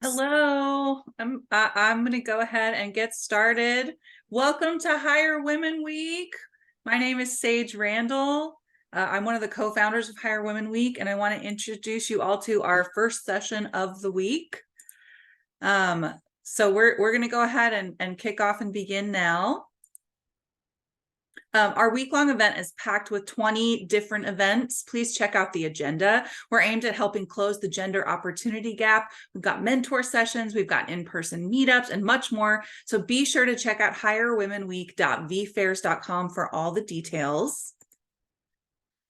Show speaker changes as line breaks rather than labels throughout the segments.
Hello, I'm going to go ahead and get started. Welcome to Hire Women Week. My name is Sage Randall. I'm one of the co-founders of Hire Women Week, and I want to introduce you all to our first session of the week. So we're going to go ahead and kick off and begin now. Our week-long event is packed with 20 different events. Please check out the agenda. We're aimed at helping close the gender opportunity gap. We've got mentor sessions, we've got in-person meetups, and much more. So be sure to check out hirewomenweek.vfairs.com for all the details.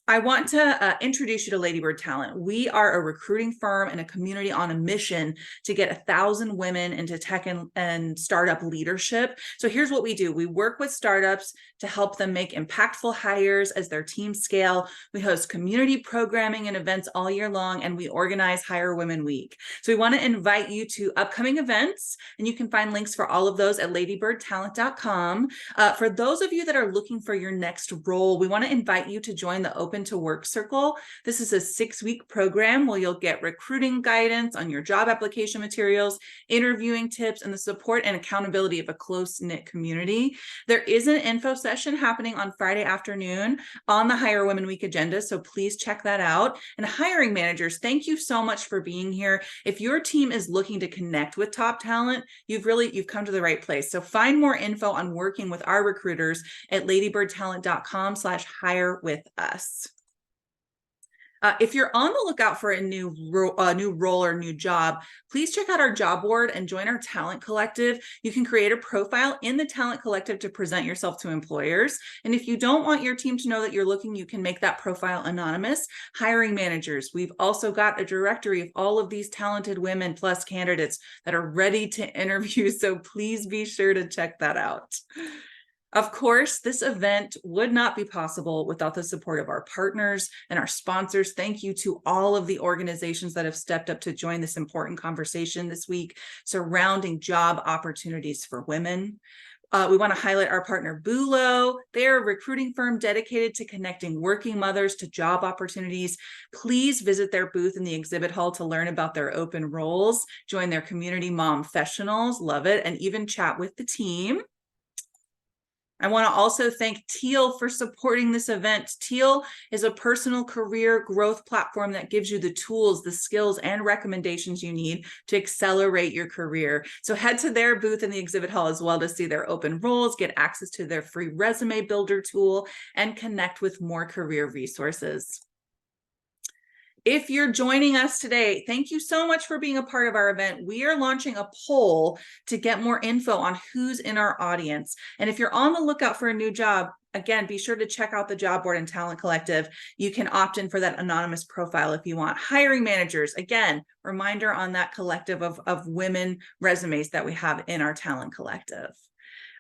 I want to introduce you to Ladybird Talent. We are a recruiting firm and a community on a mission to get 1,000 women into tech and startup leadership. So here's what we do. We work with startups to help them make impactful hires as their teams scale. We host community programming and events all year long, and we organize Hire Women Week. So we want to invite you to upcoming events, and you can find links for all of those at ladybirdtalent.com. For those of you that are looking for your next role, we want to invite you to join the Open to Work Circle. This is a 6-week program where you'll get recruiting guidance on your job application materials, interviewing tips, and the support and accountability of a close-knit community. There is an info session happening on Friday afternoon on the Hire Women Week agenda, so please check that out. And hiring managers, thank you so much for being here. If your team is looking to connect with top talent, you've come to the right place. So find more info on working with our recruiters at ladybirdtalent.com/hire-with-us. If you're on the lookout for a new role or new job, please check out our job board and join our talent collective. You can create a profile in the talent collective to present yourself to employers. And if you don't want your team to know that you're looking, you can make that profile anonymous. Hiring managers, we've also got a directory of all of these talented women plus candidates that are ready to interview. So please be sure to check that out. Of course, this event would not be possible without the support of our partners and our sponsors. Thank you to all of the organizations that have stepped up to join this important conversation this week surrounding job opportunities for women. We want to highlight our partner, Bulo. They're a recruiting firm dedicated to connecting working mothers to job opportunities. Please visit their booth in the exhibit hall to learn about their open roles, join their community mom-fessionals, love it, and even chat with the team. I want to also thank Teal for supporting this event. Teal is a personal career growth platform that gives you the tools, the skills, and recommendations you need to accelerate your career. So head to their booth in the exhibit hall as well to see their open roles, get access to their free resume builder tool, and connect with more career resources. If you're joining us today, thank you so much for being a part of our event. We are launching a poll to get more info on who's in our audience. And if you're on the lookout for a new job, again, be sure to check out the job board and Talent Collective. You can opt in for that anonymous profile if you want. Hiring managers, again, reminder on that collective of women resumes that we have in our Talent Collective.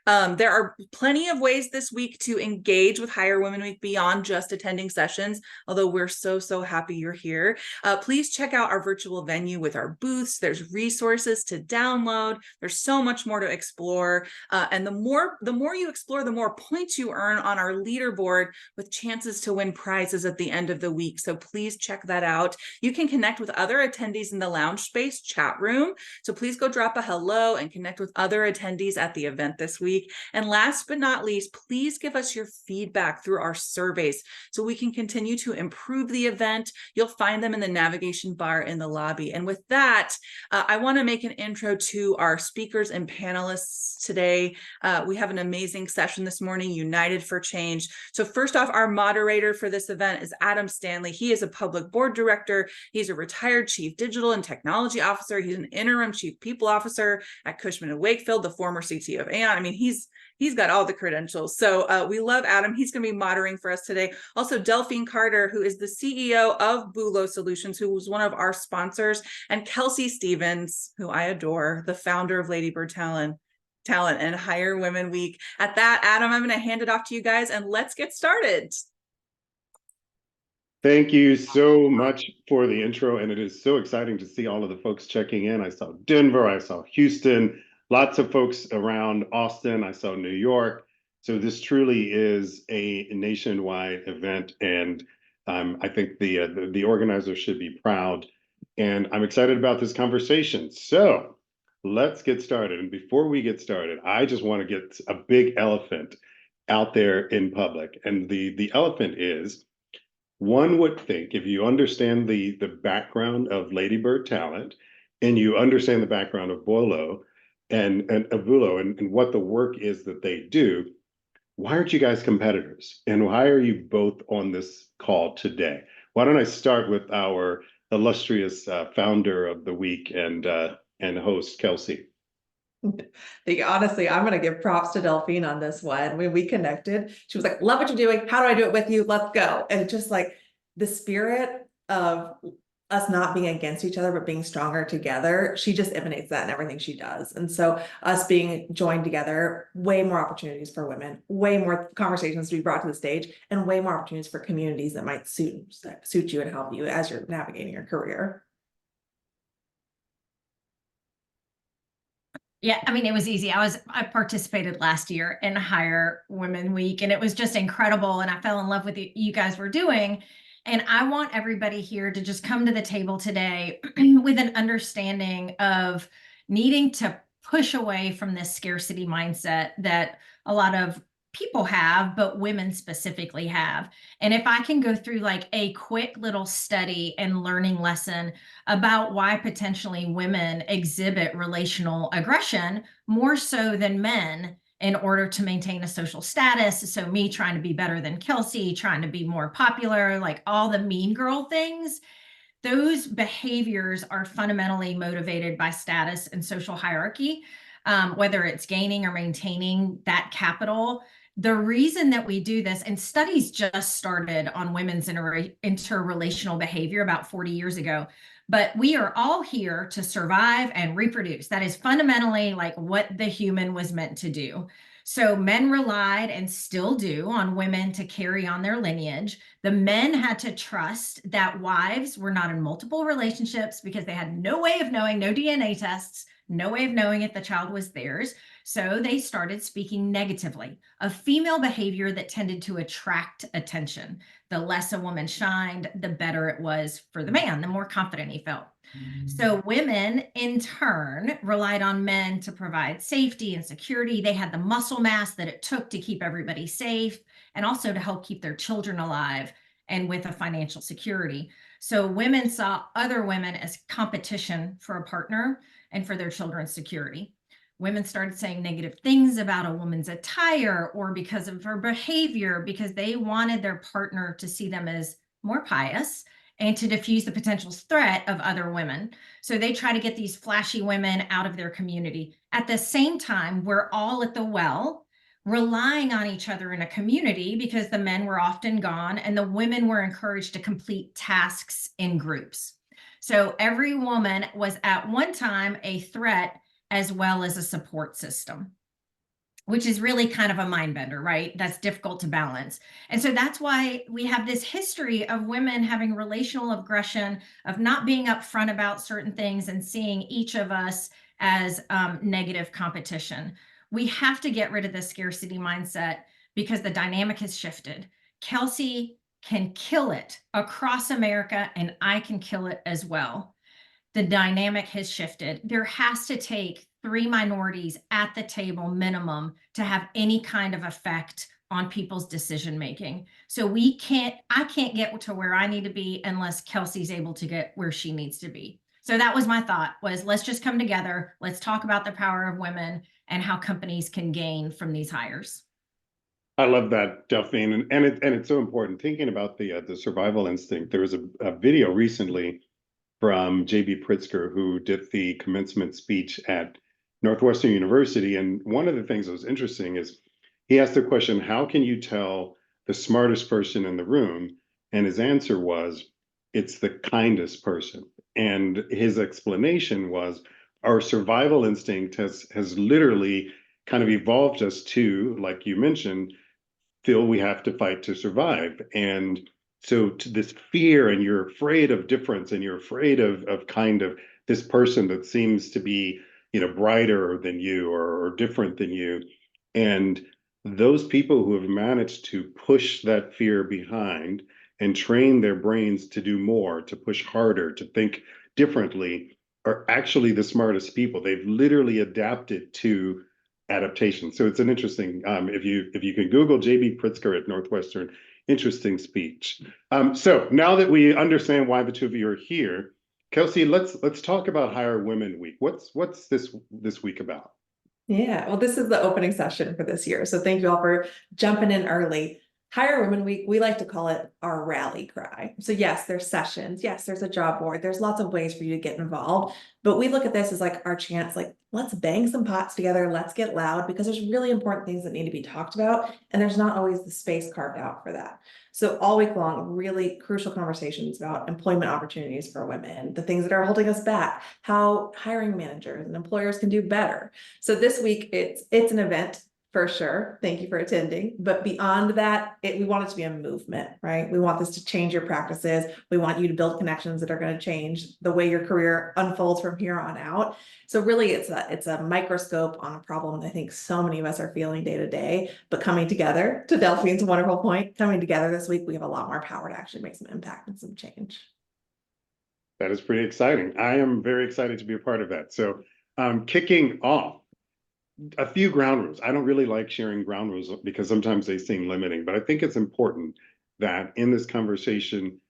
There are plenty of ways this week to engage with Hire Women Week beyond just attending sessions, although we're so happy you're here. Please check out our virtual venue with our booths. There's resources to download. There's so much more to explore. And the more you explore, the more points you earn on our leaderboard with chances to win prizes at the end of the week. So please check that out. You can connect with other attendees in the lounge space chat room. So please go drop a hello and connect with other attendees at the event this week. And last but not least, please give us your feedback through our surveys so we can continue to improve the event. You'll find them in the navigation bar in the lobby. And with that, I want to make an intro to our speakers and panelists today. We have an amazing session this morning, United for Change. So first off, our moderator for this event is Adam Stanley. He is a public board director. He's a retired chief digital and technology officer. He's an interim chief people officer at Cushman & Wakefield, the former CTO of Aon. I mean, he's got all the credentials. So we love Adam. He's going to be moderating for us today. Also, Delphine Carter, who is the CEO of Bulo Solutions, who was one of our sponsors, and Kelsey Stevens, who I adore, the founder of Ladybird Talent and Hire Women Week. At that, Adam, I'm going to hand it off to you guys, and let's get started.
Thank you so much for the intro, and it is so exciting to see all of the folks checking in. I saw Denver, I saw Houston, lots of folks around Austin, I saw New York. So this truly is a nationwide event, and I think the organizers should be proud and I'm excited about this conversation. So let's get started. And before we get started, I just want to get a big elephant out there in public. And the elephant is, one would think, if you understand the background of Lady Bird Talent and you understand the background of Boilo and Avulo and what the work is that they do, why aren't you guys competitors? And why are you both on this call today? Why don't I start with our illustrious founder of the week and host, Kelsey?
Honestly, I'm going to give props to Delphine on this one. When we connected, she was like, love what you're doing. How do I do it with you? Let's go. And it's just like the spirit of us not being against each other, but being stronger together. She just emanates that in everything she does. And so us being joined together, way more opportunities for women, way more conversations to be brought to the stage, and way more opportunities for communities that might suit you and help you as you're navigating your career.
Yeah, I mean, it was easy. I participated last year in Hire Women Week, and it was just incredible. And I fell in love with you guys were doing. And I want everybody here to just come to the table today with an understanding of needing to push away from this scarcity mindset that a lot of people have, but women specifically have. And if I can go through like a quick little study and learning lesson about why potentially women exhibit relational aggression more so than men in order to maintain a social status. So me trying to be better than Kelsey, trying to be more popular, like all the mean girl things, those behaviors are fundamentally motivated by status and social hierarchy, whether it's gaining or maintaining that capital. The reason that we do this, and studies just started on women's interrelational behavior about 40 years ago, but we are all here to survive and reproduce. That is fundamentally like what the human was meant to do. So men relied and still do on women to carry on their lineage. The men had to trust that wives were not in multiple relationships because they had no way of knowing, no DNA tests, no way of knowing if the child was theirs. So they started speaking negatively of female behavior that tended to attract attention. The less a woman shined, the better it was for the man, the more confident he felt. So women, in turn, relied on men to provide safety and security. They had the muscle mass that it took to keep everybody safe and also to help keep their children alive and with a financial security. So women saw other women as competition for a partner and for their children's security. Women started saying negative things about a woman's attire or because of her behavior, because they wanted their partner to see them as more pious and to diffuse the potential threat of other women. So they try to get these flashy women out of their community. At the same time, we're all at the well, relying on each other in a community because the men were often gone and the women were encouraged to complete tasks in groups. So every woman was at one time a threat as well as a support system, which is really kind of a mind bender, right? That's difficult to balance. And so that's why we have this history of women having relational aggression, of not being upfront about certain things and seeing each of us as negative competition. We have to get rid of the scarcity mindset because the dynamic has shifted. Kelsey can kill it across America, and I can kill it as well. The dynamic has shifted. There has to take 3 minorities at the table minimum to have any kind of effect on people's decision making. So I can't get to where I need to be unless Kelsey's able to get where she needs to be. So that was my thought, was let's just come together. Let's talk about the power of women and how companies can gain from these hires.
I love that, Delphine, and it's so important. Thinking about the survival instinct, there was a video recently from J.B. Pritzker, who did the commencement speech at Northwestern University. And one of the things that was interesting is he asked the question, how can you tell the smartest person in the room? And his answer was, it's the kindest person. And his explanation was, our survival instinct has literally kind of evolved us to, like you mentioned, feel we have to fight to survive. And so to this fear, and you're afraid of difference, and you're afraid of kind of this person that seems to be, brighter than you or different than you. And those people who have managed to push that fear behind and train their brains to do more, to push harder, to think differently are actually the smartest people. They've literally adapted to adaptation. So it's an interesting, if you can Google JB Pritzker at Northwestern, interesting speech. So now that we understand why the two of you are here, Kelsey, let's talk about Hire Women Week. What's this week about?
Yeah, well, this is the opening session for this year. So thank you all for jumping in early. Hire Women Week, we like to call it our rally cry. So yes, there's sessions. Yes, there's a job board. There's lots of ways for you to get involved. But we look at this as like our chance, like, let's bang some pots together. Let's get loud, because there's really important things that need to be talked about. And there's not always the space carved out for that. So all week long, really crucial conversations about employment opportunities for women, the things that are holding us back, how hiring managers and employers can do better. So this week, it's an event for sure. Thank you for attending. But beyond that, we want it to be a movement, right? We want this to change your practices. We want you to build connections that are going to change the way your career unfolds from here on out. So really, it's a microscope on a problem that I think so many of us are feeling day to day, but coming together, to Delphine's wonderful point, coming together this week, we have a lot more power to actually make some impact and some change.
That is pretty exciting. I am very excited to be a part of that. So kicking off, a few ground rules. I don't really like sharing ground rules because sometimes they seem limiting, but I think it's important that in this conversation,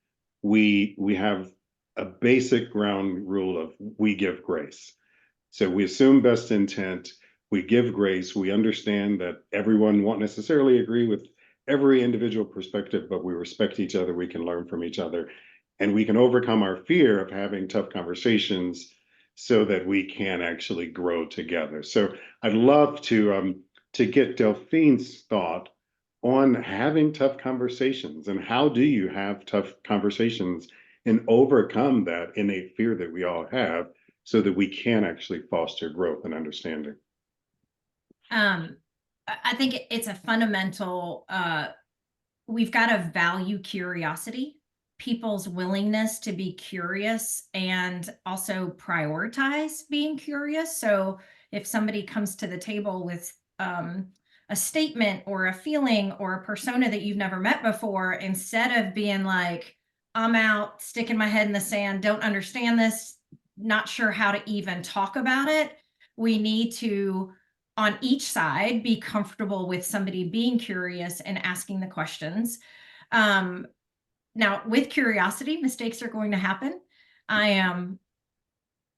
we have a basic ground rule of we give grace. So we assume best intent, we give grace, we understand that everyone won't necessarily agree with every individual perspective, but we respect each other, we can learn from each other, and we can overcome our fear of having tough conversations so that we can actually grow together. So I'd love to get Delphine's thought on having tough conversations, and how do you have tough conversations and overcome that innate fear that we all have so that we can actually foster growth and understanding.
I think it's a fundamental, we've got to value curiosity, people's willingness to be curious, and also prioritize being curious. So if somebody comes to the table with a statement or a feeling or a persona that you've never met before, instead of being like, I'm out, sticking my head in the sand, don't understand this, not sure how to even talk about it, we need to, on each side, be comfortable with somebody being curious and asking the questions. Now, with curiosity, mistakes are going to happen. I am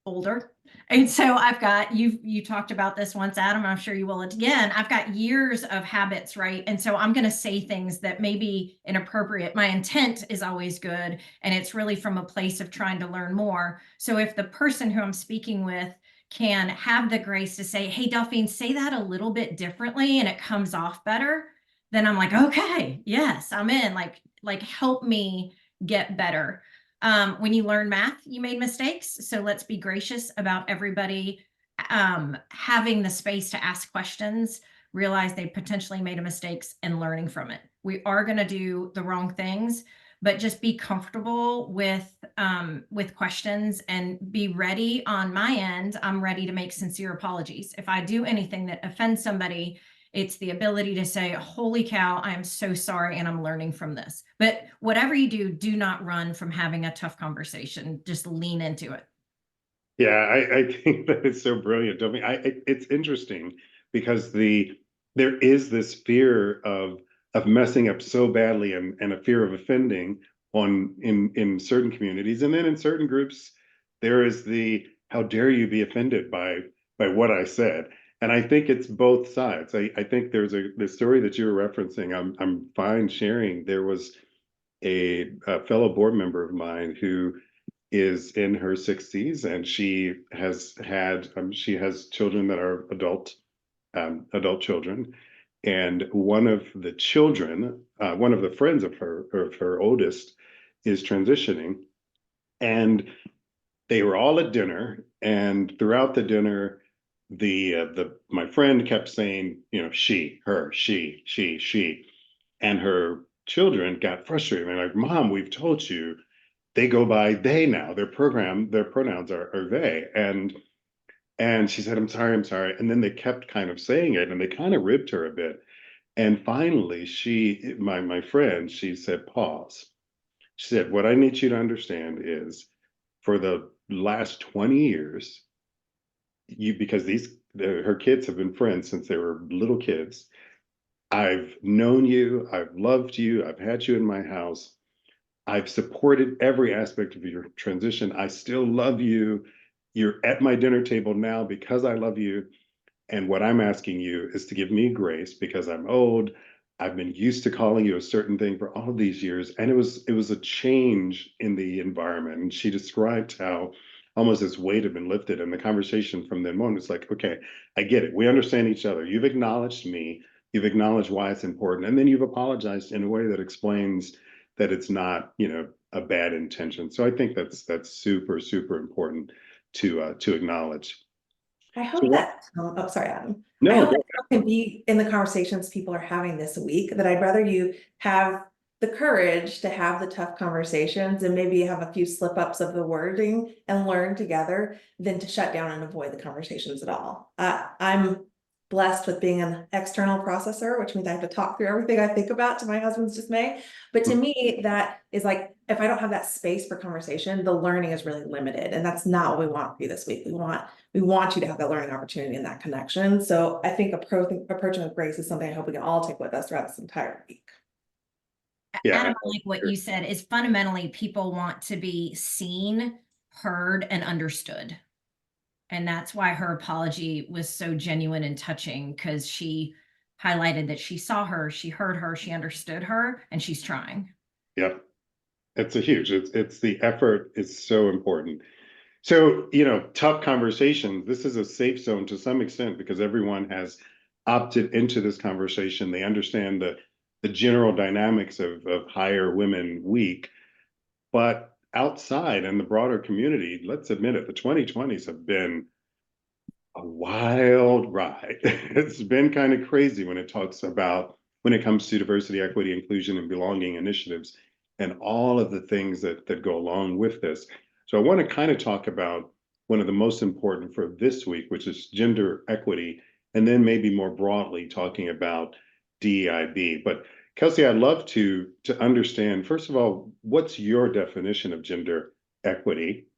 older, and so I've got, you talked about this once, Adam, I'm sure you will again. I've got years of habits, right? And so I'm going to say things that may be inappropriate. My intent is always good, and it's really from a place of trying to learn more. So if the person who I'm speaking with can have the grace to say, hey, Delphine, say that a little bit differently and it comes off better, then I'm like, okay, yes, I'm in, like help me get better. When you learn math, you made mistakes. So let's be gracious about everybody having the space to ask questions, realize they potentially made a mistakes, and learning from it. We are going to do the wrong things, but just be comfortable with questions and be ready. On my end, I'm ready to make sincere apologies. If I do anything that offends somebody, it's the ability to say, holy cow, I am so sorry, and I'm learning from this. But whatever you do, do not run from having a tough conversation. Just lean into it.
Yeah, I think that is so brilliant. It's interesting because there is this fear of messing up so badly, and a fear of offending in certain communities, and then in certain groups there is the how dare you be offended by what I said. And I think it's both sides. I think there's the story that you were referencing. I'm fine sharing. There was a fellow board member of mine who is in her 60s, and she has children that are adult children. And one of the children, one of the friends of her oldest, is transitioning, and they were all at dinner, and throughout the dinner, my friend kept saying, she, her, she, and her children got frustrated. They're like, Mom, we've told you, they go by they now. Their pronouns are they. And she said, I'm sorry. And then they kept kind of saying it, and they kind of ribbed her a bit. And finally, my friend, she said, pause. She said, what I need you to understand is for the last 20 years, because her kids have been friends since they were little kids. I've known you, I've loved you, I've had you in my house. I've supported every aspect of your transition. I still love you. You're at my dinner table now because I love you. And what I'm asking you is to give me grace because I'm old. I've been used to calling you a certain thing for all of these years. And it was a change in the environment. And she described how almost this weight had been lifted. And the conversation from then on was like, okay, I get it. We understand each other. You've acknowledged me. You've acknowledged why it's important. And then you've apologized in a way that explains that it's not, a bad intention. So I think that's super, super important to acknowledge.
I
So
hope that, oh, sorry, Adam. I
no,
hope that can be in the conversations people are having this week, that I'd rather you have the courage to have the tough conversations and maybe have a few slip ups of the wording and learn together than to shut down and avoid the conversations at all. I'm blessed with being an external processor, which means I have to talk through everything I think about to my husband's dismay. But to me, that is like, if I don't have that space for conversation, the learning is really limited. And that's not what we want for you this week. We want you to have that learning opportunity and that connection. So I think approaching with grace is something I hope we can all take with us throughout this entire week.
Yeah.
Adam, I like what you said is fundamentally people want to be seen, heard, and understood. And that's why her apology was so genuine and touching, because she highlighted that she saw her, she heard her, she understood her, and she's trying.
Yep. It's it's the effort is so important. So, tough conversations. This is a safe zone to some extent because everyone has opted into this conversation. They understand the general dynamics of Hire Women Week. But outside in the broader community, let's admit it, the 2020s have been a wild ride. It's been kind of crazy when it comes to diversity, equity, inclusion, and belonging initiatives and all of the things that go along with this. So I want to kind of talk about one of the most important for this week, which is gender equity, and then maybe more broadly talking about DEIB. But Kelsey, I'd love to understand, first of all, what's your definition of gender equity?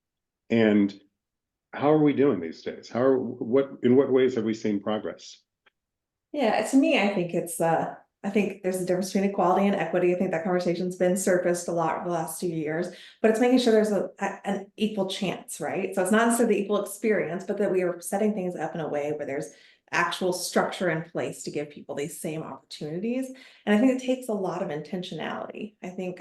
And how are we doing these days? In what ways have we seen progress?
Yeah, to me, I think I think there's a difference between equality and equity. I think that conversation's been surfaced a lot over the last 2 years, but it's making sure there's an equal chance, right? So it's not necessarily the equal experience, but that we are setting things up in a way where there's actual structure in place to give people these same opportunities. And I think it takes a lot of intentionality. I think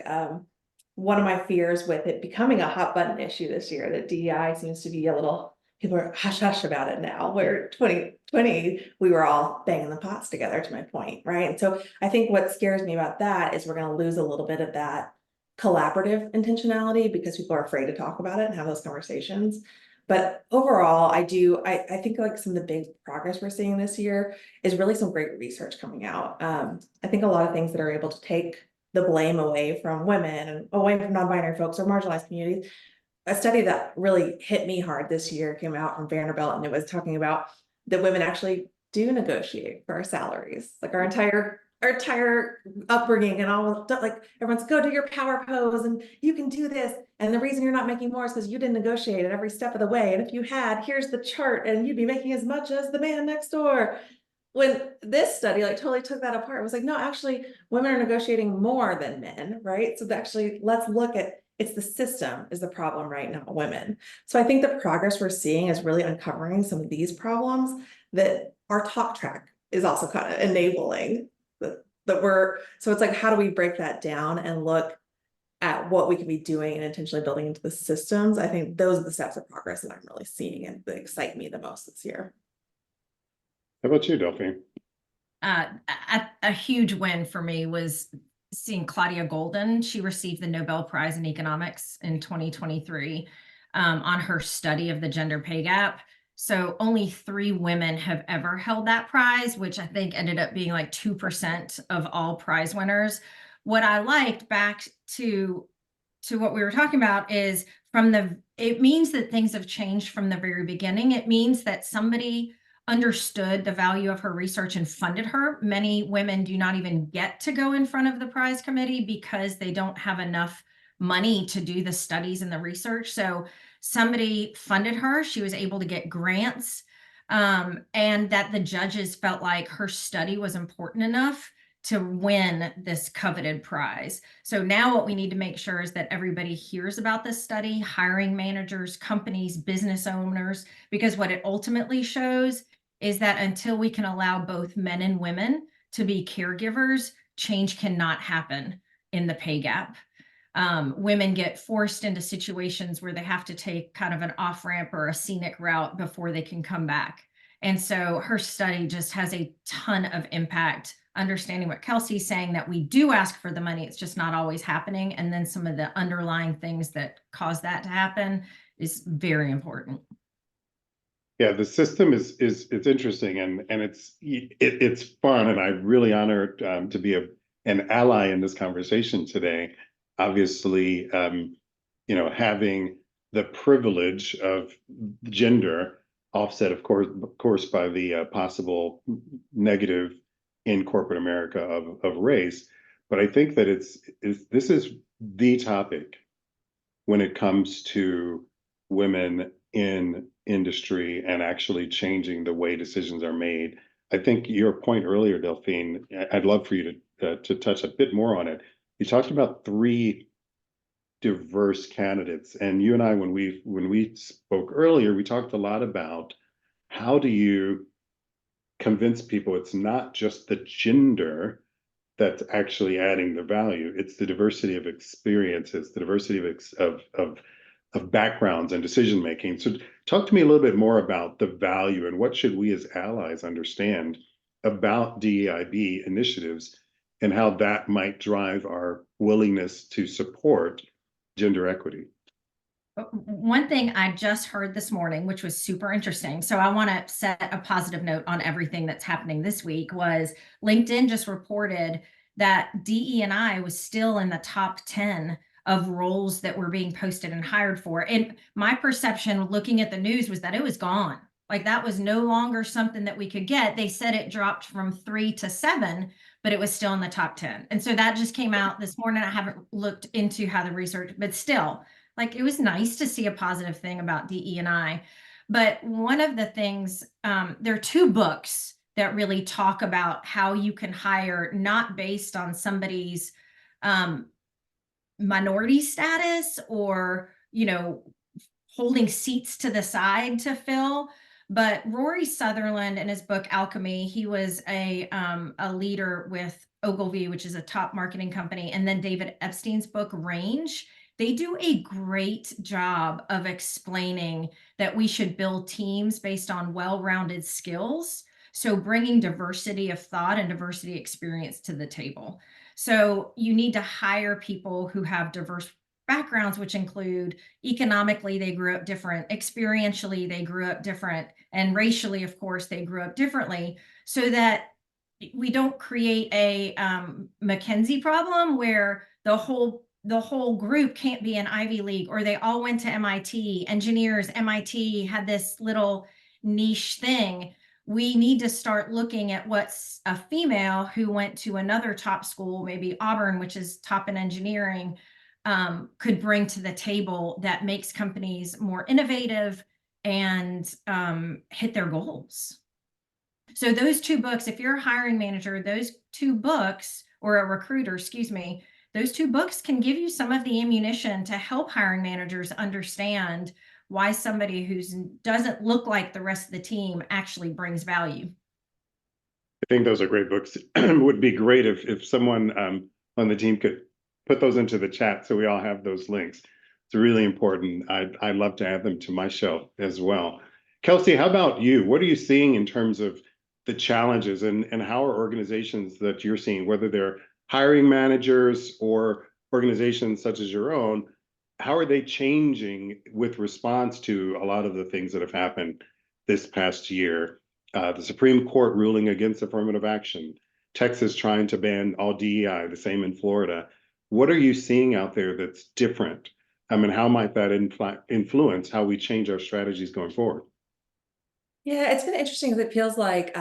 one of my fears with it becoming a hot button issue this year, that DEI seems to be a little, people are hush hush about it now, where 2020, we were all banging the pots together, to my point, right? And so I think what scares me about that is we're going to lose a little bit of that collaborative intentionality because people are afraid to talk about it and have those conversations. But overall, I think like some of the big progress we're seeing this year is really some great research coming out. I think a lot of things that are able to take the blame away from women and away from non-binary folks or marginalized communities. A study that really hit me hard this year came out from Vanderbilt, and it was talking about that women actually do negotiate for our salaries, like our entire upbringing and all, like everyone's go do your power pose and you can do this. And the reason you're not making more is because you didn't negotiate at every step of the way. And if you had, here's the chart and you'd be making as much as the man next door. When this study like totally took that apart, it was like, no, actually women are negotiating more than men, right? So actually let's look at, it's the system is the problem right now, women. So I think the progress we're seeing is really uncovering some of these problems that our talk track is also kind of enabling so it's like, how do we break that down and look at what we can be doing and intentionally building into the systems? I think those are the steps of progress that I'm really seeing and that excite me the most this year.
How about you, Delphine?
A huge win for me was seeing Claudia Golden. She received the Nobel Prize in Economics in 2023 on her study of the gender pay gap. So only 3 women have ever held that prize, which I think ended up being like 2% of all prize winners. What I liked, back to what we were talking about, is it means that things have changed from the very beginning. It means that somebody understood the value of her research and funded her. Many women do not even get to go in front of the prize committee because they don't have enough money to do the studies and the research. So somebody funded her. She was able to get grants, and that the judges felt like her study was important enough to win this coveted prize. So now what we need to make sure is that everybody hears about this study, hiring managers, companies, business owners, because what it ultimately shows is that until we can allow both men and women to be caregivers, change cannot happen in the pay gap. Women get forced into situations where they have to take kind of an off ramp or a scenic route before they can come back. And so her study just has a ton of impact, understanding what Kelsey's saying, that we do ask for the money, it's just not always happening. And then some of the underlying things that cause that to happen is very important.
Yeah, the system is it's interesting, and it's fun, and I'm really honored to be an ally in this conversation today. Obviously, having the privilege of gender offset, of course, by the possible negative in corporate America of race. But I think that this is the topic when it comes to women in industry and actually changing the way decisions are made. I think your point earlier, Delphine, I'd love for you to touch a bit more on it. You talked about 3 diverse candidates, and you and I, when we spoke earlier, we talked a lot about how do you convince people it's not just the gender that's actually adding the value, it's the diversity of experiences, the diversity of backgrounds and decision making. So talk to me a little bit more about the value and what should we as allies understand about DEIB initiatives and how that might drive our willingness to support gender equity.
One thing I just heard this morning, which was super interesting, so I want to set a positive note on everything that's happening this week, was LinkedIn just reported that DE&I was still in the top 10 of roles that were being posted and hired for. And my perception looking at the news was that it was gone. Like that was no longer something that we could get. They said it dropped from 3 to 7, but it was still in the top 10. And so that just came out this morning. I haven't looked into how the research, but still, like it was nice to see a positive thing about DE&I. But one of the things, there are 2 books that really talk about how you can hire not based on somebody's minority status or, holding seats to the side to fill. But Rory Sutherland, in his book Alchemy, he was a leader with Ogilvy, which is a top marketing company, and then David Epstein's book Range. They do a great job of explaining that we should build teams based on well-rounded skills. So bringing diversity of thought and diversity experience to the table. So you need to hire people who have diverse backgrounds, which include economically, they grew up different, experientially, they grew up different, and racially, of course, they grew up differently, so that we don't create a McKinsey problem where the whole group can't be an Ivy League, or they all went to MIT. Engineers, MIT had this little niche thing. We need to start looking at what's a female who went to another top school, maybe Auburn, which is top in engineering, could bring to the table that makes companies more innovative and hit their goals. So those 2 books, if you're a hiring manager, those 2 books, or a recruiter, excuse me, those 2 books can give you some of the ammunition to help hiring managers understand why somebody who doesn't look like the rest of the team actually brings value.
I think those are great books. It would be great if someone on the team could put those into the chat so we all have those links. It's really important. I'd love to add them to my shelf as well. Kelsey, how about you? What are you seeing in terms of the challenges and how are organizations that you're seeing, whether they're hiring managers or organizations such as your own, how are they changing with response to a lot of the things that have happened this past year? The Supreme Court ruling against affirmative action, Texas trying to ban all DEI, the same in Florida. What are you seeing out there that's different? I mean, how might that influence how we change our strategies going forward?
Yeah, it's been interesting because it feels like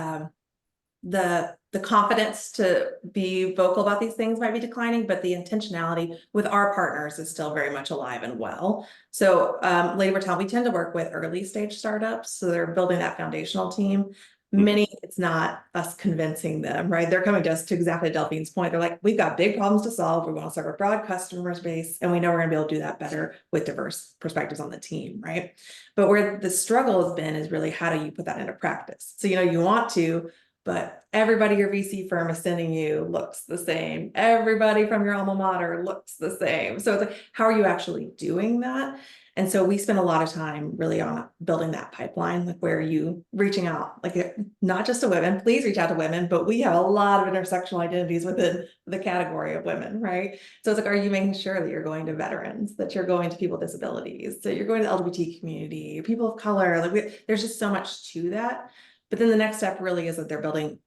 the the confidence to be vocal about these things might be declining, but the intentionality with our partners is still very much alive and well. So Lady Bertel, we tend to work with early stage startups, so they're building that foundational team. Many, it's not us convincing them, right? They're coming to us to exactly Delphine's point. They're like, we've got big problems to solve. We want to serve a broad customer base, and we know we're going to be able to do that better with diverse perspectives on the team, right? But where the struggle has been is really how do you put that into practice? So, you want to, but everybody your VC firm is sending you looks the same. Everybody from your alma mater looks the same. So it's like, how are you actually doing that? And so we spend a lot of time really on building that pipeline, like where you reaching out, like not just to women, please reach out to women, but we have a lot of intersectional identities within the category of women, right? So it's like, are you making sure that you're going to veterans, that you're going to people with disabilities, that you're going to the LGBT community, people of color? Like there's just so much to that. But then the next step really is that they're building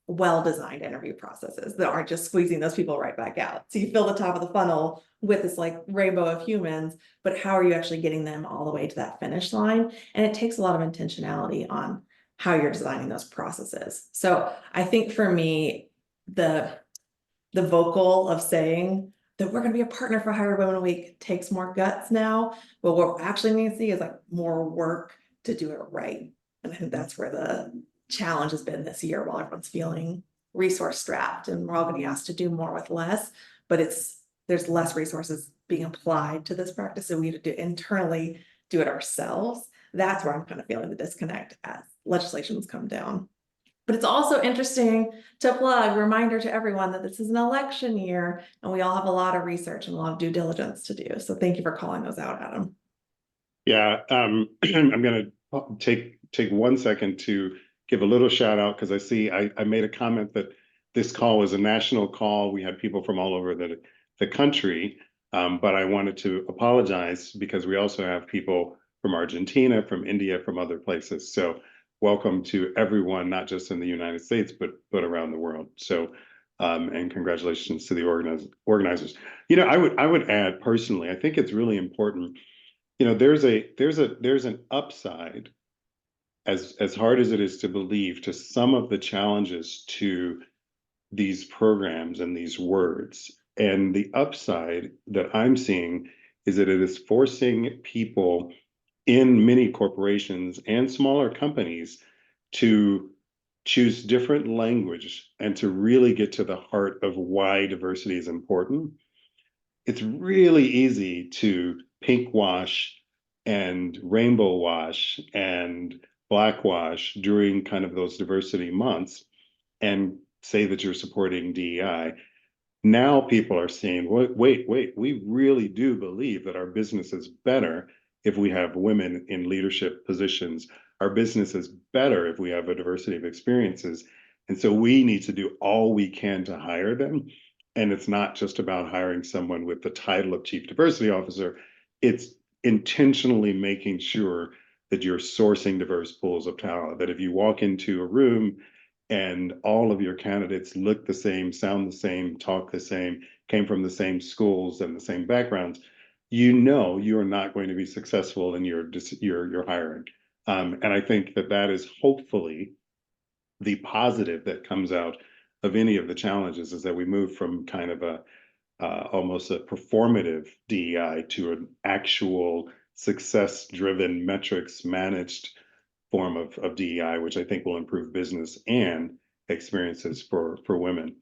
well-designed interview processes that aren't just squeezing those people right back out. So you fill the top of the funnel with this like rainbow of humans, but how are you actually getting them all the way to that finish line? And it takes a lot of intentionality on how you're designing those processes. So I think for me, the vocal of saying that we're going to be a partner for Hire Women Week takes more guts now. But what we're actually need to see is like more work to do it right. And I think that's where the challenge has been this year, while everyone's feeling resource strapped and we're all getting asked to do more with less, but there's less resources being applied to this practice. So we have to internally do it ourselves. That's where I'm kind of feeling the disconnect as legislations come down. But it's also interesting to plug, reminder to everyone that this is an election year and we all have a lot of research and a lot of due diligence to do. So thank you for calling those out, Adam.
Yeah, I'm going to take 1 second to give a little shout out, because I see I made a comment that this call was a national call. We had people from all over the country, but I wanted to apologize because we also have people from Argentina, from India, from other places. So welcome to everyone, not just in the United States, but around the world. So and congratulations to the organizers. I would add personally, I think it's really important. There's an upside, as hard as it is to believe, to some of the challenges to these programs and these words. And the upside that I'm seeing is that it is forcing people in many corporations and smaller companies to choose different language and to really get to the heart of why diversity is important. It's really easy to pink wash and rainbow wash and blackwash during kind of those diversity months and say that you're supporting DEI. Now people are saying, wait, we really do believe that our business is better if we have women in leadership positions. Our business is better if we have a diversity of experiences. And so we need to do all we can to hire them. And it's not just about hiring someone with the title of Chief Diversity Officer. It's intentionally making sure that you're sourcing diverse pools of talent, that if you walk into a room and all of your candidates look the same, sound the same, talk the same, came from the same schools and the same backgrounds, you are not going to be successful in your hiring. And I think that is hopefully the positive that comes out of any of the challenges, is that we move from kind of almost a performative DEI to an actual success-driven, metrics managed form of DEI, which I think will improve business and experiences for women.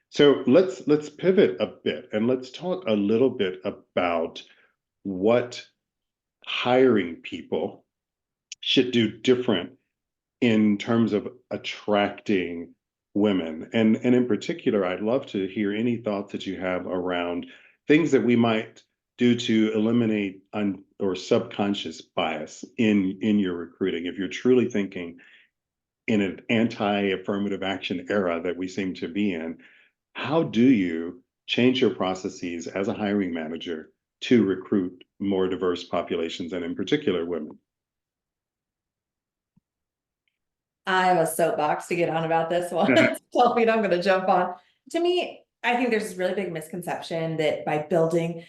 So let's pivot a bit and let's talk a little bit about what hiring people should do different in terms of attracting women. And in particular, I'd love to hear any thoughts that you have around things that we might do to eliminate or subconscious bias in your recruiting. If you're truly thinking in an anti-affirmative action era that we seem to be in, how do you change your processes as a hiring manager to recruit more diverse populations, and in particular women?
I have a soapbox to get on about this one. Delphine, I'm going to jump on. To me, I think there's this really big misconception that by building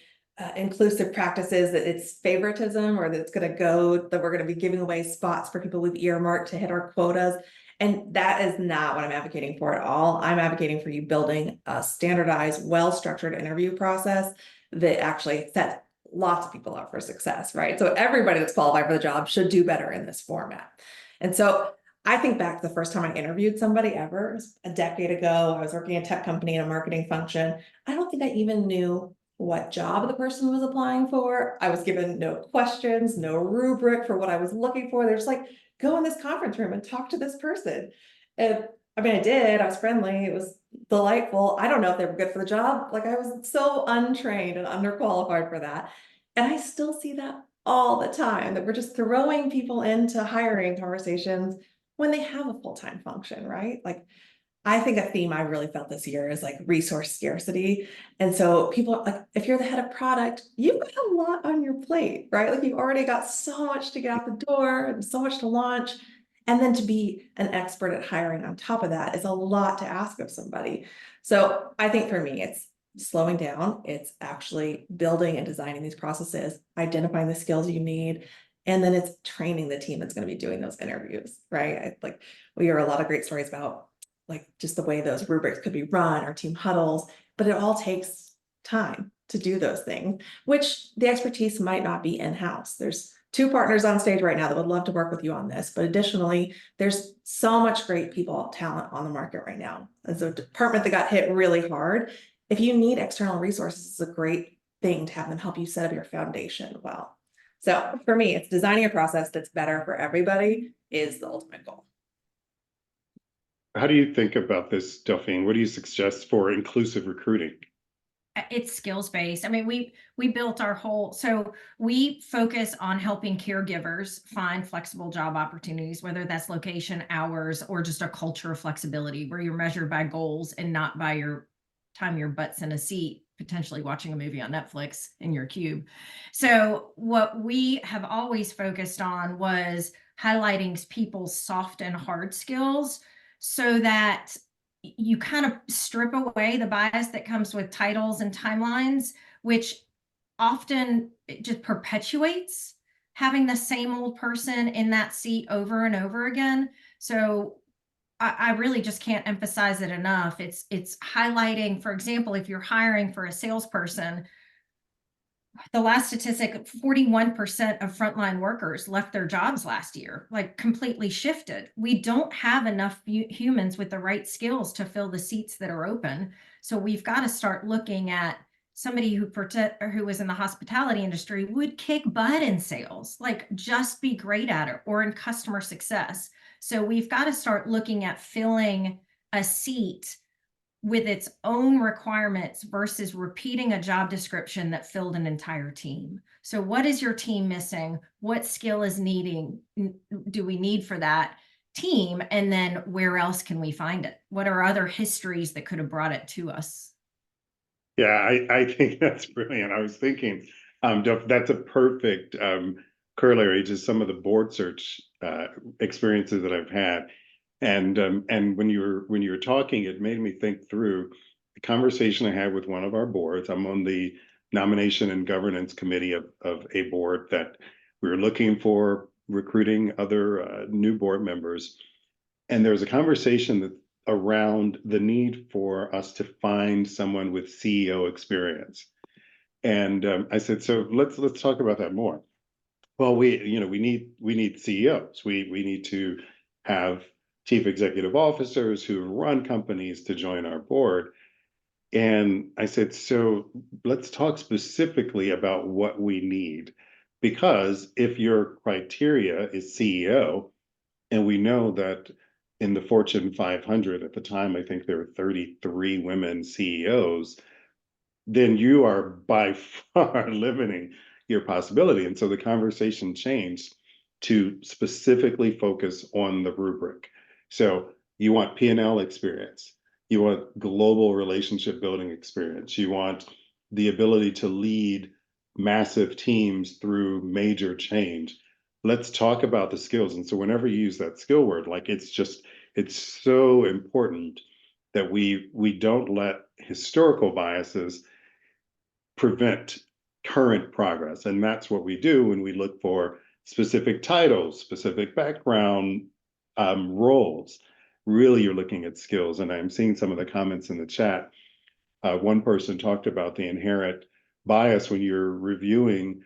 inclusive practices, that it's favoritism, or that it's going to go, that we're going to be giving away spots for people we've earmarked to hit our quotas. And that is not what I'm advocating for at all. I'm advocating for you building a standardized, well-structured interview process that actually sets lots of people up for success, right? So everybody that's qualified for the job should do better in this format. And so I think back to the first time I interviewed somebody ever, it was a decade ago. I was working in a tech company in a marketing function. I don't think I even knew what job the person was applying for. I was given no questions, no rubric for what I was looking for. They're just like, go in this conference room and talk to this person. And I mean, I did, I was friendly, it was delightful. I don't know if they were good for the job. Like I was so untrained and underqualified for that. And I still see that all the time, that we're just throwing people into hiring conversations when they have a full-time function, right? Like, I think a theme I really felt this year is like resource scarcity. And so people, like, if you're the head of product, you've got a lot on your plate, right? Like you've already got so much to get out the door and so much to launch. And then to be an expert at hiring on top of that is a lot to ask of somebody. So I think for me, it's slowing down. It's actually building and designing these processes, identifying the skills you need, and then it's training the team that's going to be doing those interviews, right? Like we hear a lot of great stories about like just the way those rubrics could be run or team huddles, but it all takes time to do those things, which the expertise might not be in-house. There's 2 partners on stage right now that would love to work with you on this, but additionally, there's so much great people, talent on the market right now. As a department that got hit really hard, if you need external resources, it's a great thing to have them help you set up your foundation well. So for me, it's designing a process that's better for everybody is the ultimate goal.
How do you think about this, Delphine? What do you suggest for inclusive recruiting?
It's skills based. I mean, we built our whole, so we focus on helping caregivers find flexible job opportunities, whether that's location, hours, or just a culture of flexibility where you're measured by goals and not by your time your butt's in a seat, potentially watching a movie on Netflix in your cube. So what we have always focused on was highlighting people's soft and hard skills so that you kind of strip away the bias that comes with titles and timelines, which often it just perpetuates having the same old person in that seat over and over again. So I really just can't emphasize it enough. It's highlighting, for example, if you're hiring for a salesperson, the last statistic, 41% of frontline workers left their jobs last year, like completely shifted. We don't have enough humans with the right skills to fill the seats that are open. So we've got to start looking at somebody who was in the hospitality industry would kick butt in sales, like just be great at it, or in customer success. So we've got to start looking at filling a seat with its own requirements versus repeating a job description that filled an entire team. So what is your team missing? What skill is do we need for that team? And then where else can we find it? What are other histories that could have brought it to us?
Yeah, I think that's brilliant. I was thinking that's a perfect corollary to some of the board search experiences that I've had. And when you were talking, it made me think through the conversation I had with one of our boards. I'm on the nomination and governance committee of a board that we were looking for recruiting other new board members. And there was a conversation that around the need for us to find someone with CEO experience. And I said, so let's talk about that more. Well, we need CEOs. We need to have chief executive officers who run companies to join our board. And I said, so let's talk specifically about what we need. Because if your criteria is CEO, and we know that in the Fortune 500 at the time, I think there were 33 women CEOs, then you are by far limiting your possibility. And so the conversation changed to specifically focus on the rubric. So you want P&L experience, you want global relationship building experience, you want the ability to lead massive teams through major change. Let's talk about the skills. And so whenever you use that skill word, like it's so important that we don't let historical biases prevent current progress. And that's what we do when we look for specific titles, specific background roles. really you're looking at skills. And I'm seeing some of the comments in the chat. One person talked about the inherent bias when you're reviewing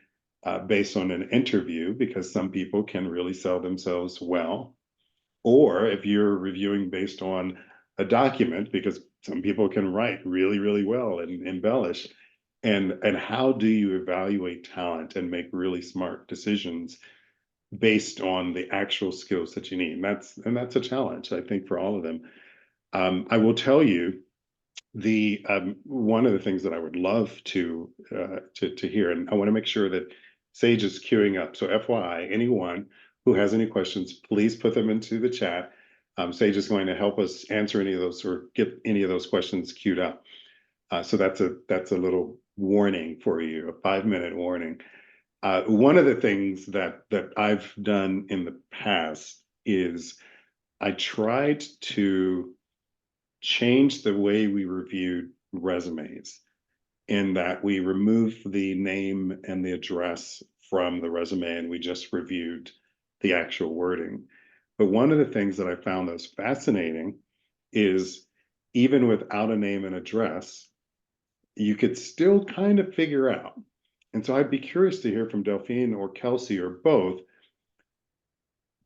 based on an interview, because some people can really sell themselves well. Or if you're reviewing based on a document, because some people can write really, really well and embellish. And how do you evaluate talent and make really smart decisions based on the actual skills that you need? And that's a challenge, I think, for all of them. I will tell you, the one of the things that I would love to hear, and I want to make sure that Sage is queuing up. So FYI, anyone who has any questions, please put them into the chat. Sage is going to help us answer any of those or get any of those questions queued up. So that's a little warning for you, a 5-minute warning. One of the things that I've done in the past is I tried to change the way we reviewed resumes, in that we removed the name and the address from the resume and we just reviewed the actual wording. But one of the things that I found that's fascinating is, even without a name and address, you could still kind of figure out. And so I'd be curious to hear from Delphine or Kelsey or both,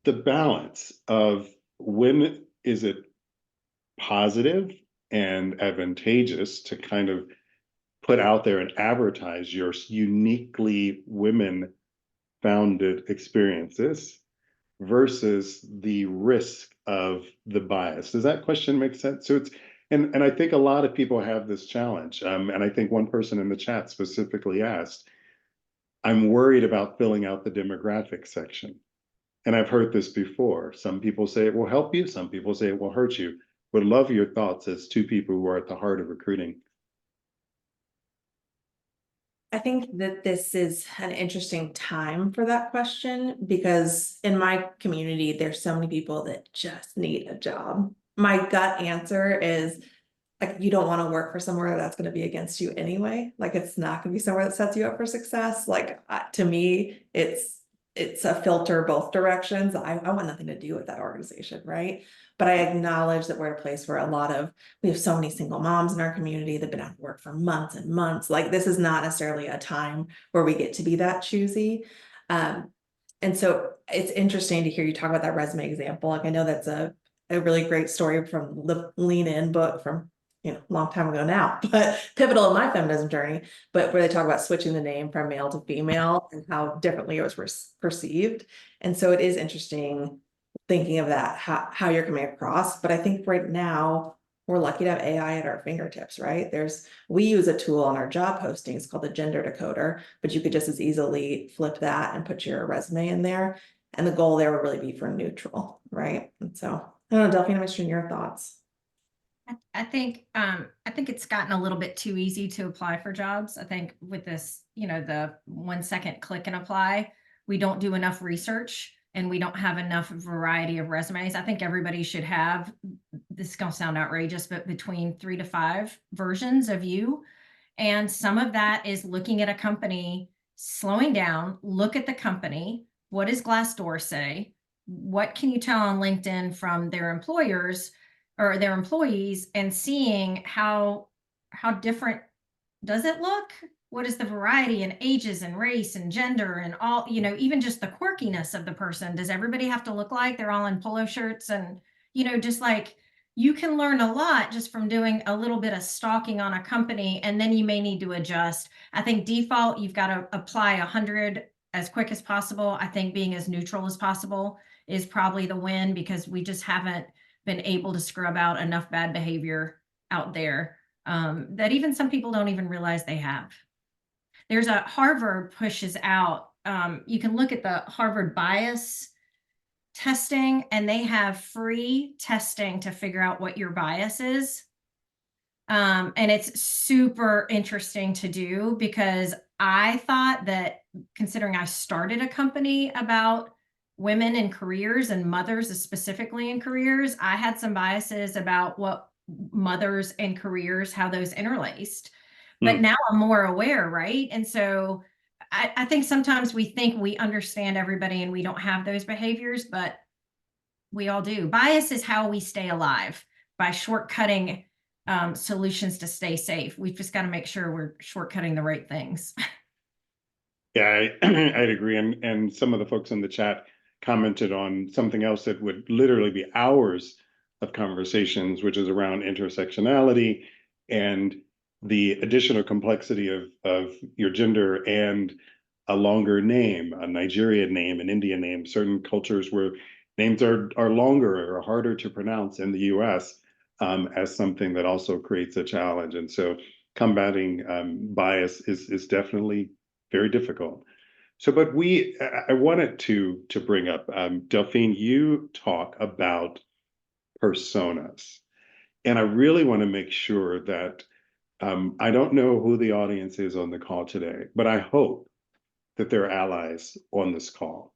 the balance of when is it positive and advantageous to kind of put out there and advertise your uniquely women founded experiences versus the risk of the bias. Does that question make sense? So it's, and I think a lot of people have this challenge. And I think one person in the chat specifically asked, I'm worried about filling out the demographic section. And I've heard this before. Some people say it will help you. Some people say it will hurt you. Would love your thoughts as two people who are at the heart of recruiting.
I think that this is an interesting time for that question, because in my community, there's so many people that just need a job. My gut answer is, like, you don't want to work for somewhere that's going to be against you anyway. Like, it's not going to be somewhere that sets you up for success. Like, to me, it's a filter both directions. I want nothing to do with that organization, right? But I acknowledge that we're at a place where we have so many single moms in our community that have been out of work for months and months. Like, this is not necessarily a time where we get to be that choosy. And so it's interesting to hear you talk about that resume example. Like, I know that's a really great story from the Lean In book from, a long time ago now, but pivotal in my feminism journey, but where they talk about switching the name from male to female and how differently it was perceived. And so it is interesting thinking of that, how you're coming across. But I think right now we're lucky to have AI at our fingertips, right? We use a tool on our job postings called the Gender Decoder, but you could just as easily flip that and put your resume in there. And the goal there would really be for neutral, right? And so, I don't know, Delphine, I'm interested in your thoughts.
I think it's gotten a little bit too easy to apply for jobs. I think with this, the 1 second click and apply, we don't do enough research and we don't have enough variety of resumes. I think everybody should have, this is gonna sound outrageous, but between 3 to 5 versions of you. And some of that is looking at a company, slowing down, look at the company. What does Glassdoor say? What can you tell on LinkedIn from their employers or their employees, and seeing how different does it look? What is the variety in ages and race and gender and all, even just the quirkiness of the person? Does everybody have to look like they're all in polo shirts? And, just like, you can learn a lot just from doing a little bit of stalking on a company, and then you may need to adjust. I think default, you've got to apply 100 as quick as possible. I think being as neutral as possible is probably the win, because we just haven't been able to scrub out enough bad behavior out there that even some people don't even realize they have. There's a Harvard pushes out, you can look at the Harvard bias testing, and they have free testing to figure out what your bias is. And it's super interesting to do, because I thought that, considering I started a company about women in careers and mothers specifically in careers, I had some biases about what mothers and careers, how those interlaced. But now I'm more aware, right? And so I think sometimes we think we understand everybody and we don't have those behaviors, but We all do. Bias is how we stay alive, by shortcutting solutions to stay safe. We've just got to make sure we're shortcutting the right things.
Yeah, I'd agree. And some of the folks in the chat commented on something else that would literally be hours of conversations, which is around intersectionality and the additional complexity of your gender and a longer name, a Nigerian name, an Indian name, certain cultures where names are longer or harder to pronounce in the US, as something that also creates a challenge. And so combating bias is definitely very difficult. So, but I wanted to bring up, Delphine, you talk about personas, and I really want to make sure that I don't know who the audience is on the call today, but I hope that there are allies on this call.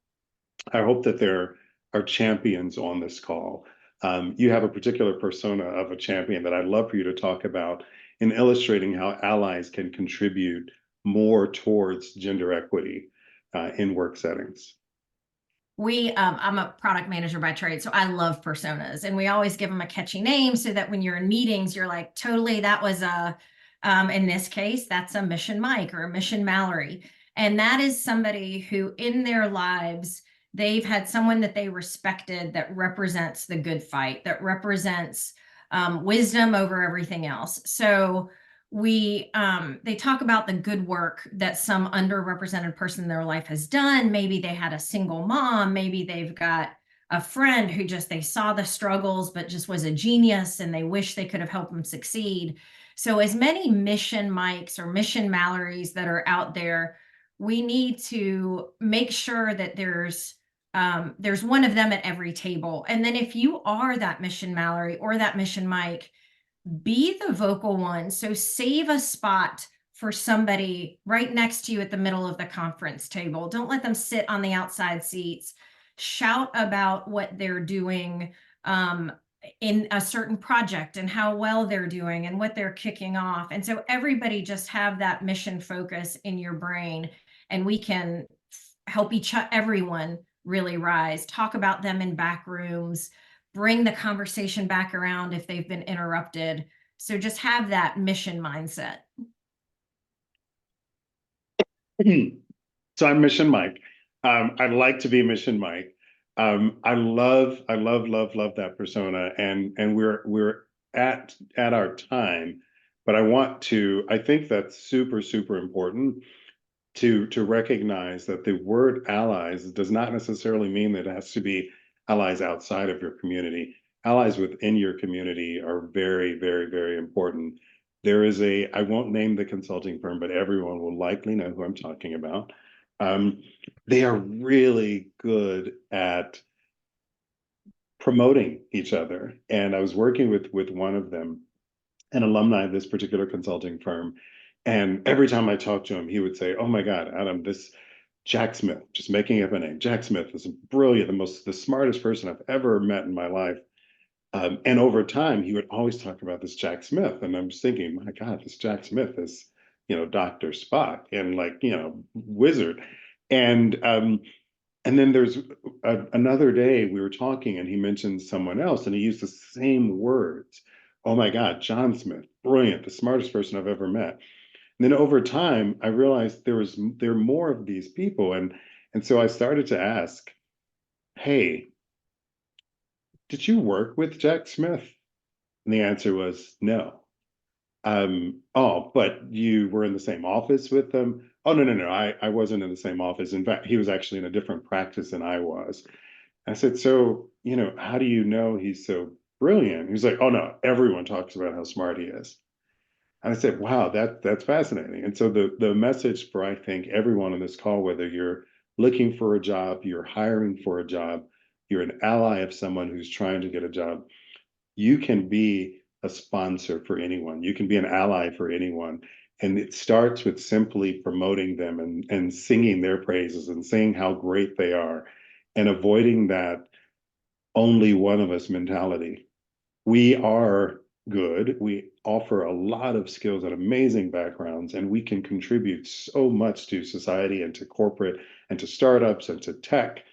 I hope that there are champions on this call. You have a particular persona of a champion that I'd love for you to talk about in illustrating how allies can contribute more towards gender equity in work settings.
I'm a product manager by trade, so I love personas, and we always give them a catchy name so that when you're in meetings, you're like, totally, that was in this case, that's a Mission Mike or a Mission Mallory. And that is somebody who in their lives, they've had someone that they respected that represents the good fight, that represents wisdom over everything else. So they talk about the good work that some underrepresented person in their life has done. Maybe they had a single mom, maybe they've got a friend who they saw the struggles but just was a genius and they wish they could have helped them succeed. So as many Mission Mikes or Mission Mallorys that are out there, we need to make sure that there's one of them at every table. And then if you are that Mission Mallory or that Mission Mike, be the vocal one. So save a spot for somebody right next to you at the middle of the conference table. Don't let them sit on the outside seats. Shout about what they're doing in a certain project and how well they're doing and what they're kicking off. And so everybody just have that mission focus in your brain, and we can help everyone really rise. Talk about them in back rooms, bring the conversation back around if they've been interrupted. So just have that mission mindset.
So I'm Mission Mike. I'd like to be Mission Mike. I love that persona, and we're at our time, but I think that's super important to recognize that the word allies does not necessarily mean that it has to be allies outside of your community. Allies within your community are very important. I won't name the consulting firm, but everyone will likely know who I'm talking about. They are really good at promoting each other. And I was working with one of them, an alumni of this particular consulting firm. And every time I talked to him, he would say, "Oh my God, Adam, this Jack Smith," just making up a name. "Jack Smith is brilliant, the smartest person I've ever met in my life." And over time, he would always talk about this Jack Smith. And I'm just thinking, my God, this Jack Smith is, Dr. Spock and wizard. And then there's another day we were talking and he mentioned someone else and he used the same words. "Oh my God, John Smith, brilliant, the smartest person I've ever met." And then over time, I realized there are more of these people. And so I started to ask, "Hey, did you work with Jack Smith?" And the answer was no. "Oh, but you were in the same office with them?" "Oh, no. I wasn't in the same office. In fact, he was actually in a different practice than I was." I said, "So, how do you know he's so brilliant?" He was like, "Oh no, everyone talks about how smart he is." And I said, "Wow, that's fascinating." And so the message for, I think, everyone on this call, whether you're looking for a job, you're hiring for a job, you're an ally of someone who's trying to get a job, you can be a sponsor for anyone. You can be an ally for anyone. And it starts with simply promoting them and singing their praises and saying how great they are and avoiding that only one of us mentality. We are good. We offer a lot of skills and amazing backgrounds, and we can contribute so much to society and to corporate and to startups and to tech.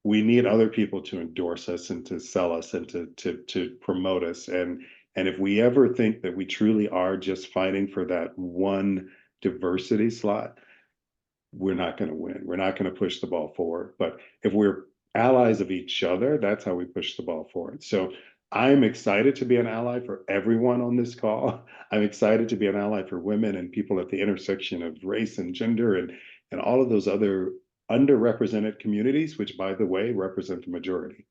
we need other people to endorse us and to sell us and to promote us. And if we ever think that we truly are just fighting for that one diversity slot, we're not going to win. We're not going to push the ball forward. But if we're allies of each other, that's how we push the ball forward. So I'm excited to be an ally for everyone on this call. I'm excited to be an ally for women and people at the intersection of race and gender and all of those other underrepresented communities, which, by the way, represent the majority.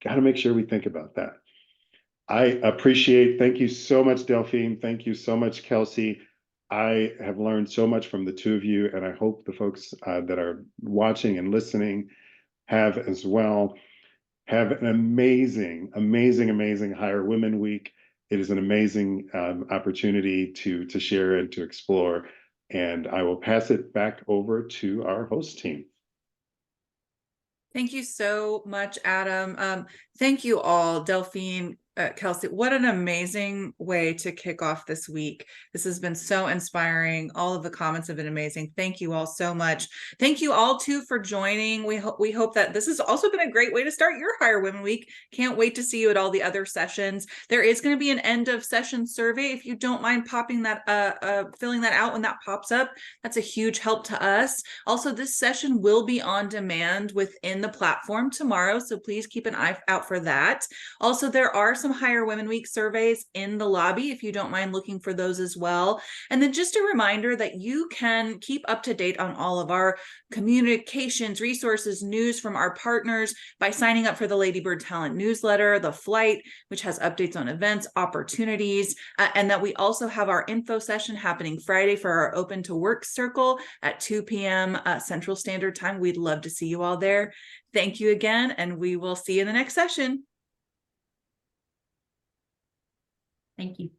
Got to make sure we think about that. Thank you so much, Delphine. Thank you so much, Kelsey. I have learned so much from the two of you, and I hope the folks that are watching and listening have as well. Have an amazing, amazing, amazing Hire Women Week. It is an amazing opportunity to share and to explore. And I will pass it back over to our host team.
Thank you so much, Adam. Thank you all, Delphine, Kelsey. What an amazing way to kick off this week. This has been so inspiring. All of the comments have been amazing. Thank you all so much. Thank you all too for joining. We hope that this has also been a great way to start your Hire Women Week. Can't wait to see you at all the other sessions. There is going to be an end of session survey. If you don't mind popping that, filling that out when that pops up, that's a huge help to us. Also, this session will be on demand within the platform tomorrow, so please keep an eye out for that. Also, there are some Hire Women Week surveys in the lobby if you don't mind looking for those as well. And then just a reminder that you can keep up to date on all of our communications, resources, news from our partners by signing up for the Lady Bird Talent newsletter, The Flight, which has updates on events, opportunities, and that we also have our info session happening Friday for our Open to Work Circle at 2 p.m. Central Standard Time. We'd love to see you all there. Thank you again, and we will see you in the next session.
Thank you.